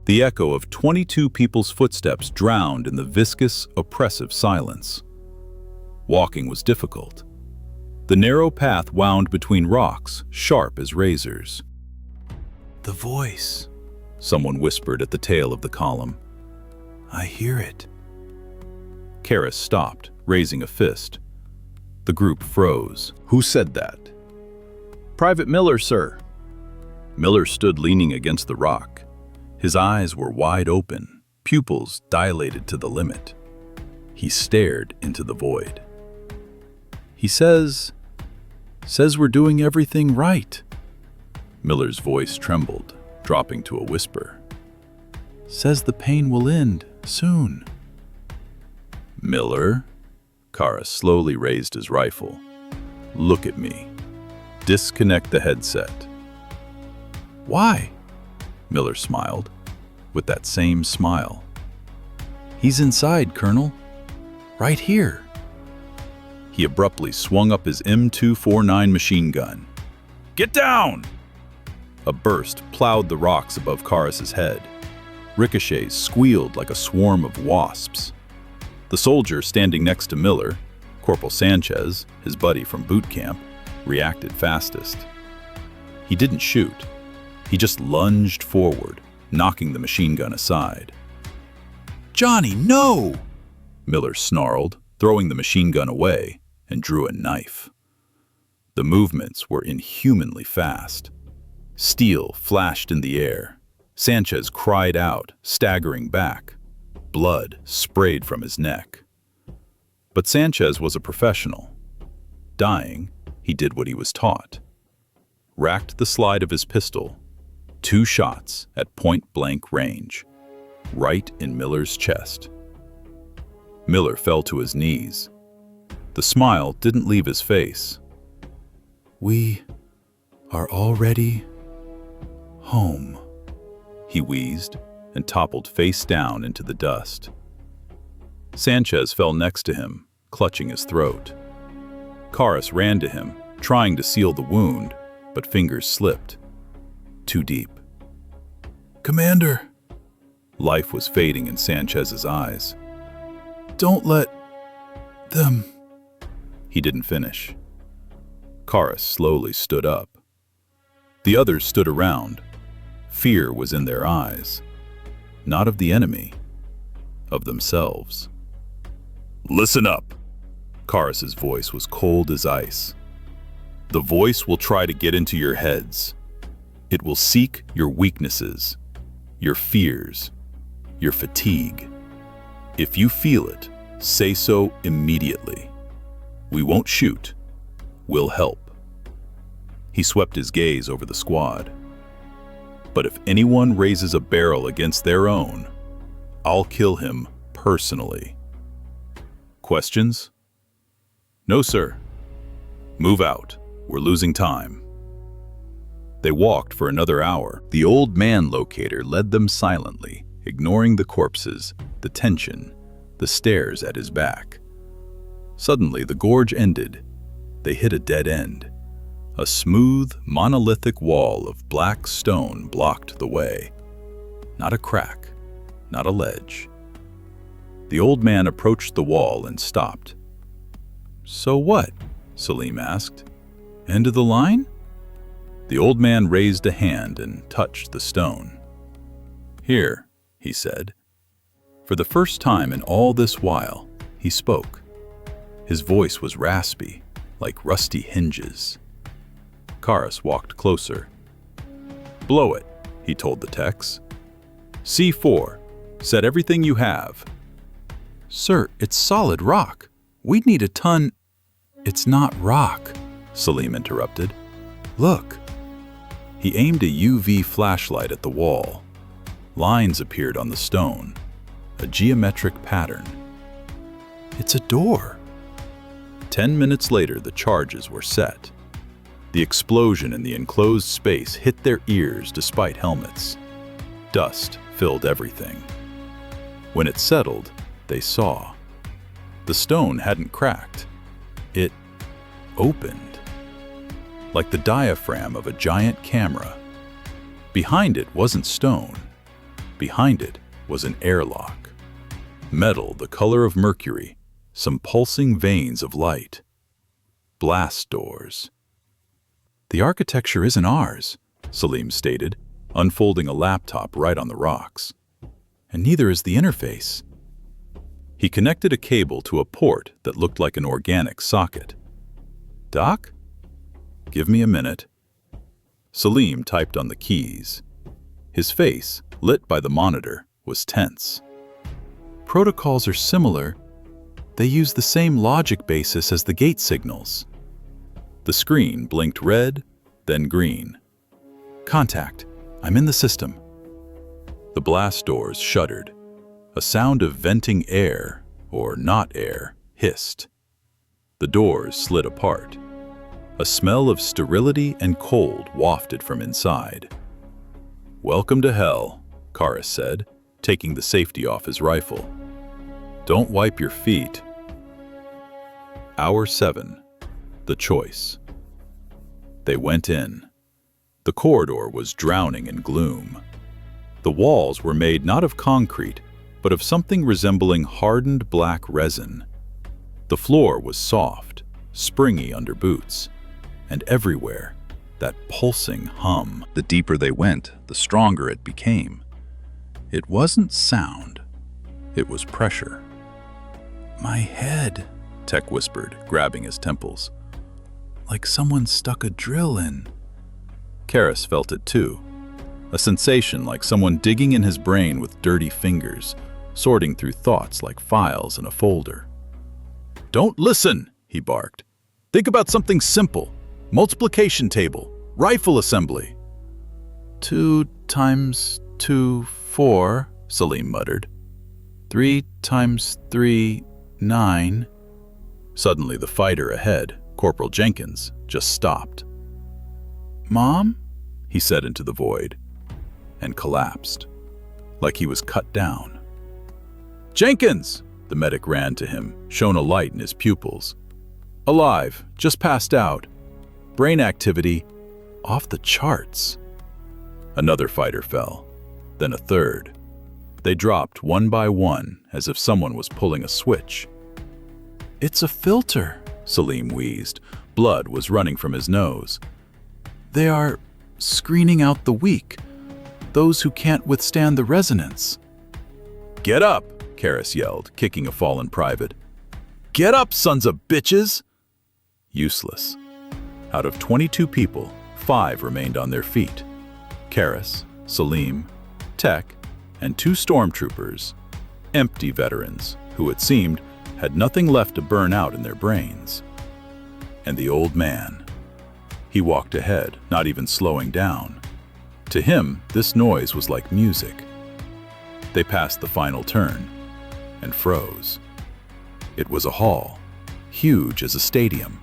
The echo of 22 people's footsteps drowned in the viscous, oppressive silence. Walking was difficult. The narrow path wound between rocks, sharp as razors. "The voice," someone whispered at the tail of the column. "I hear it." Karras stopped, raising a fist. The group froze. "Who said that?" "Private Miller, sir." Miller stood leaning against the rock. His eyes were wide open, pupils dilated to the limit. He stared into the void. "He says we're doing everything right." Miller's voice trembled, dropping to a whisper. "Says the pain will end soon." "Miller?" Karras slowly raised his rifle. "Look at me. Disconnect the headset." "Why?" Miller smiled, with that same smile. "He's inside, Colonel. Right here." He abruptly swung up his M249 machine gun. "Get down!" A burst plowed the rocks above Karras's head. Ricochets squealed like a swarm of wasps. The soldier standing next to Miller, Corporal Sanchez, his buddy from boot camp, reacted fastest. He didn't shoot. He just lunged forward, knocking the machine gun aside. "Johnny, no!" Miller snarled, throwing the machine gun away, and drew a knife. The movements were inhumanly fast. Steel flashed in the air. Sanchez cried out, staggering back. Blood sprayed from his neck. But Sanchez was a professional. Dying, he did what he was taught. Racked the slide of his pistol. 2 shots at point-blank range, right in Miller's chest. Miller fell to his knees. The smile didn't leave his face. "We are already home," he wheezed and toppled face down into the dust. Sanchez fell next to him, clutching his throat. Karras ran to him, trying to seal the wound, but fingers slipped. Too deep. "Commander," Life was fading in Sanchez's eyes. "Don't let them..." He didn't finish. Karis slowly stood up. The others stood around. Fear was in their eyes, not of the enemy, of themselves. "Listen up." Karis's voice was cold as ice. "The voice will try to get into your heads. It will seek your weaknesses, your fears, your fatigue. If you feel it, say so immediately. We won't shoot. We'll help." He swept his gaze over the squad. "But if anyone raises a barrel against their own, I'll kill him personally. Questions?" "No, sir." "Move out. We're losing time." They walked for another hour. The old man locator led them silently, ignoring the corpses, the tension, the stares at his back. Suddenly, the gorge ended. They hit a dead end. A smooth, monolithic wall of black stone blocked the way. Not a crack, not a ledge. The old man approached the wall and stopped. "So what?" Salim asked. "End of the line?" The old man raised a hand and touched the stone. "Here," he said. For the first time in all this while, he spoke. His voice was raspy, like rusty hinges. Karis walked closer. "Blow it," he told the techs. "C4, set everything you have." "Sir, it's solid rock. We'd need a ton..." "It's not rock," Salim interrupted. "Look." He aimed a UV flashlight at the wall. Lines appeared on the stone, a geometric pattern. "It's a door." 10 minutes later, the charges were set. The explosion in the enclosed space hit their ears despite helmets. Dust filled everything. When it settled, they saw. The stone hadn't cracked. It opened. Like the diaphragm of a giant camera. Behind it wasn't stone. Behind it was an airlock. Metal the color of mercury, some pulsing veins of light. Blast doors. "The architecture isn't ours," Salim stated, unfolding a laptop right on the rocks. "And neither is the interface." He connected a cable to a port that looked like an organic socket. "Doc? Give me a minute." Salim typed on the keys. His face, lit by the monitor, was tense. "Protocols are similar. They use the same logic basis as the gate signals." The screen blinked red, then green. "Contact. I'm in the system." The blast doors shuddered. A sound of venting air, or not air, hissed. The doors slid apart. A smell of sterility and cold wafted from inside. "Welcome to hell," Karis said, taking the safety off his rifle. "Don't wipe your feet." Hour 7. The choice. They went in. The corridor was drowning in gloom. The walls were made not of concrete, but of something resembling hardened black resin. The floor was soft, springy under boots, and everywhere, that pulsing hum. The deeper they went, the stronger it became. It wasn't sound, it was pressure. "My head," Tech whispered, grabbing his temples. "Like someone stuck a drill in." Karis felt it too. A sensation like someone digging in his brain with dirty fingers, sorting through thoughts like files in a folder. "Don't listen," he barked. "Think about something simple. Multiplication table, rifle assembly." 2 times 2, 4, Salim muttered. 3 times 3, 9. Suddenly the fighter ahead, Corporal Jenkins, just stopped. "Mom?" he said into the void, and collapsed, like he was cut down. "Jenkins!" The medic ran to him, shone a light in his pupils. "Alive, just passed out. Brain activity off the charts." Another fighter fell, then a third. They dropped one by one, as if someone was pulling a switch. "It's a filter," Salim wheezed. Blood was running from his nose. "They are screening out the weak, those who can't withstand the resonance." "Get up!" Karras yelled, kicking a fallen private. "Get up, sons of bitches!" Useless. Out of 22 people, 5 remained on their feet. Karras, Salim, Tech, and 2 stormtroopers, empty veterans who, it seemed, had nothing left to burn out in their brains. And the old man. He walked ahead, not even slowing down. To him, this noise was like music. They passed the final turn and froze. It was a hall, huge as a stadium.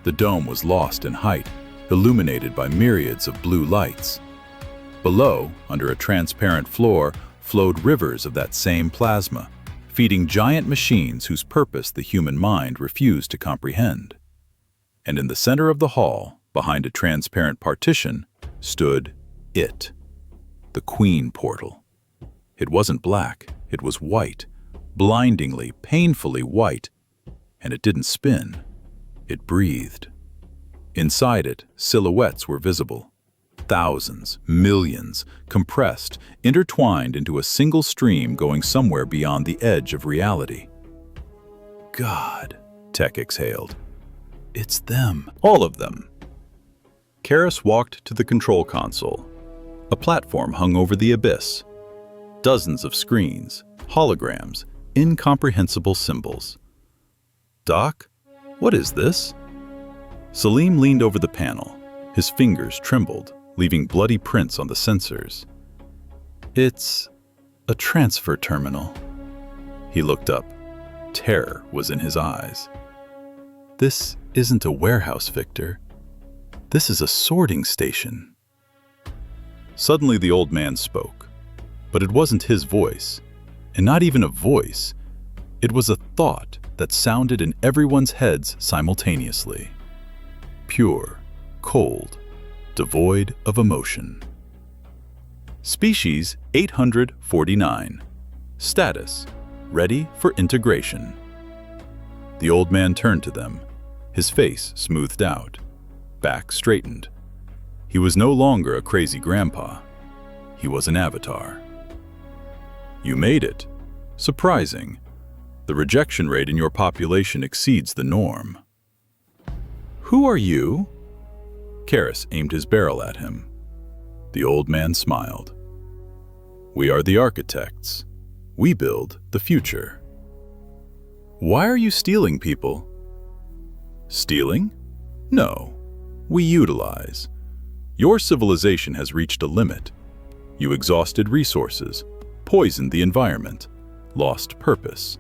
The dome was lost in height, illuminated by myriads of blue lights. Below, under a transparent floor, flowed rivers of that same plasma, feeding giant machines whose purpose the human mind refused to comprehend. And in the center of the hall, behind a transparent partition, stood it, the Queen portal. It wasn't black, it was white, blindingly, painfully white, and it didn't spin. It breathed. Inside it, silhouettes were visible. Thousands, millions, compressed, intertwined into a single stream going somewhere beyond the edge of reality. "God," Tech exhaled. "It's them. All of them." Karras walked to the control console. A platform hung over the abyss. Dozens of screens, holograms, incomprehensible symbols. "Doc, what is this?" Salim leaned over the panel. His fingers trembled, leaving bloody prints on the sensors. "It's a transfer terminal." He looked up. Terror was in his eyes. "This isn't a warehouse, Victor. This is a sorting station." Suddenly the old man spoke. But it wasn't his voice, and not even a voice. It was a thought that sounded in everyone's heads simultaneously. Pure, cold, devoid of emotion. Species 849. Status: ready for integration. The old man turned to them, his face smoothed out, back straightened. He was no longer a crazy grandpa. He was an avatar. "You made it. Surprising. The rejection rate in your population exceeds the norm." "Who are you?" Karras aimed his barrel at him. The old man smiled. "We are the architects. We build the future." "Why are you stealing people?" "Stealing? No. We utilize. Your civilization has reached a limit. You exhausted resources, poisoned the environment, lost purpose.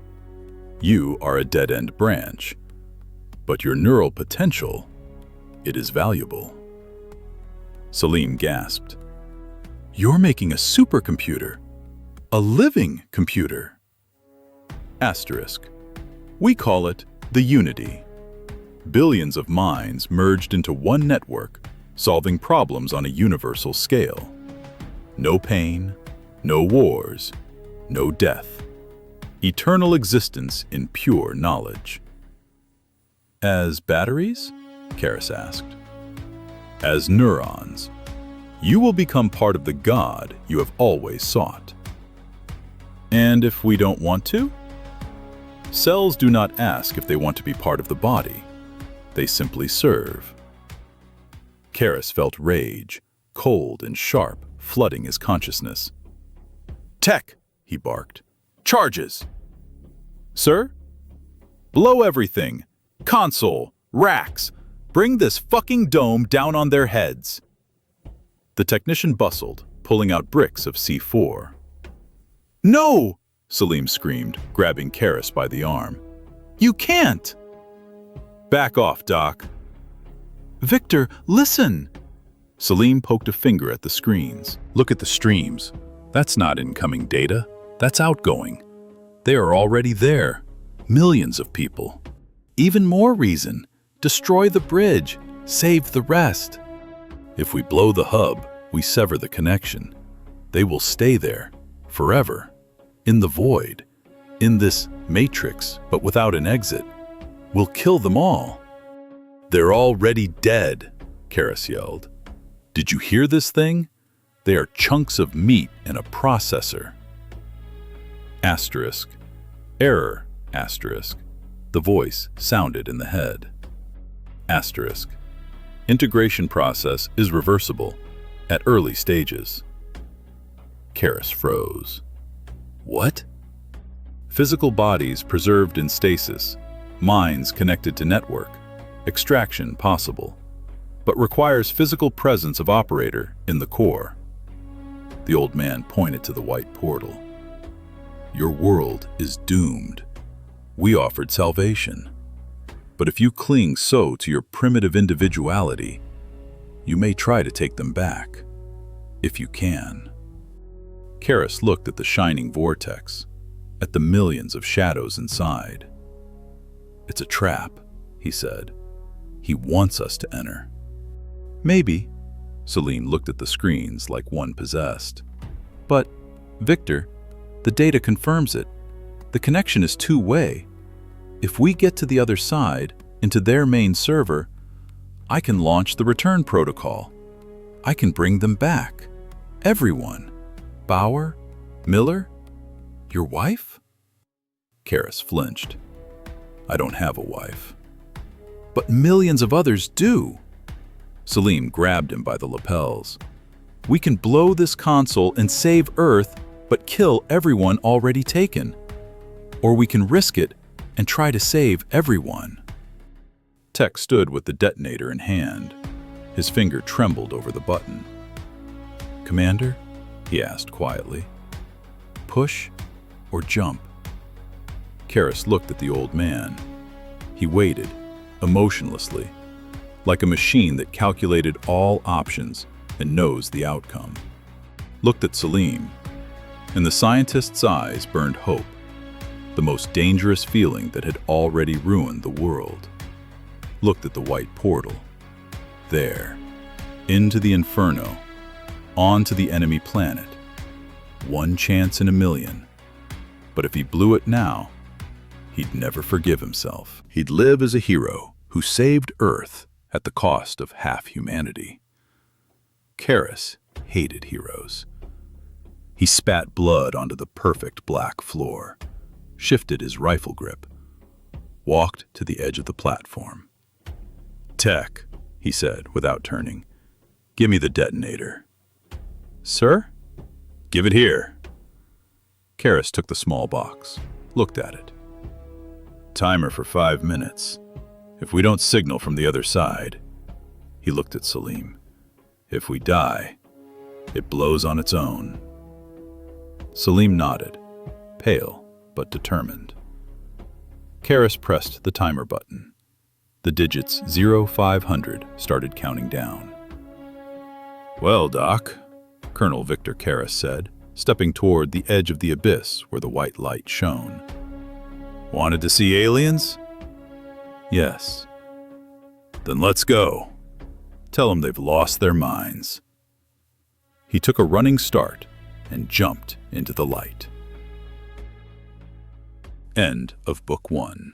You are a dead-end branch. But your neural potential, it is valuable." Salim gasped. "You're making a supercomputer. A living computer." Asterisk. We call it the Unity. Billions of minds merged into one network, solving problems on a universal scale. No pain, no wars, no death. Eternal existence in pure knowledge. "As batteries?" Karras asked. "As neurons. You will become part of the God you have always sought." "And if we don't want to?" "Cells do not ask if they want to be part of the body. They simply serve." Karras felt rage, cold and sharp, flooding his consciousness. "Tech!" he barked. "Charges!" "Sir?" "Blow everything! Console! Racks! Bring this fucking dome down on their heads!" The technician bustled, pulling out bricks of C4. "No!" Salim screamed, grabbing Karras by the arm. "You can't!" "Back off, Doc." "Victor, listen!" Salim poked a finger at the screens. "Look at the streams. That's not incoming data. That's outgoing. They are already there. Millions of people. Even more reason. Destroy the bridge. Save the rest. If we blow the hub, we sever the connection. They will stay there. Forever." in the void, in this matrix, but without an exit. We'll kill them all. They're already dead, Karis yelled. Did you hear this thing? They are chunks of meat in a processor. Asterisk. Error, asterisk. The voice sounded in the head. Asterisk. Integration process is reversible at early stages. Karis froze. What? Physical bodies preserved in stasis, minds connected to network, extraction possible, but requires physical presence of operator in the core. The old man pointed to the white portal. Your world is doomed. We offered salvation. But if you cling so to your primitive individuality, you may try to take them back, if you can. Karis looked at the shining vortex, at the millions of shadows inside. It's a trap, he said. He wants us to enter. Maybe. Celine looked at the screens like one possessed. But, Victor, the data confirms it. The connection is two-way. If we get to the other side, into their main server, I can launch the return protocol. I can bring them back. Everyone. Bauer? Miller? Your wife? Karis flinched. I don't have a wife. But millions of others do. Salim grabbed him by the lapels. We can blow this console and save Earth, but kill everyone already taken. Or we can risk it and try to save everyone. Tech stood with the detonator in hand. His finger trembled over the button. Commander? He asked quietly. Push or jump? Karis looked at the old man. He waited, emotionlessly, like a machine that calculated all options and knows the outcome. Looked at Salim. In the scientist's eyes burned hope, the most dangerous feeling that had already ruined the world. Looked at the white portal. There, into the inferno, onto the enemy planet. One chance in a million. But if he blew it now, he'd never forgive himself. He'd live as a hero who saved Earth at the cost of half humanity. Karis hated heroes. He spat blood onto the perfect black floor, shifted his rifle grip, walked to the edge of the platform. Tech, he said without turning, give me the detonator. Sir? Give it here. Karis took the small box, looked at it. Timer for 5 minutes. If we don't signal from the other side, he looked at Salim. If we die, it blows on its own. Salim nodded, pale but determined. Karis pressed the timer button. The digits 0500 started counting down. Well, Doc, Colonel Victor Karis said, stepping toward the edge of the abyss where the white light shone. Wanted to see aliens? Yes. Then let's go. Tell them they've lost their minds. He took a running start and jumped into the light. End of Book 1.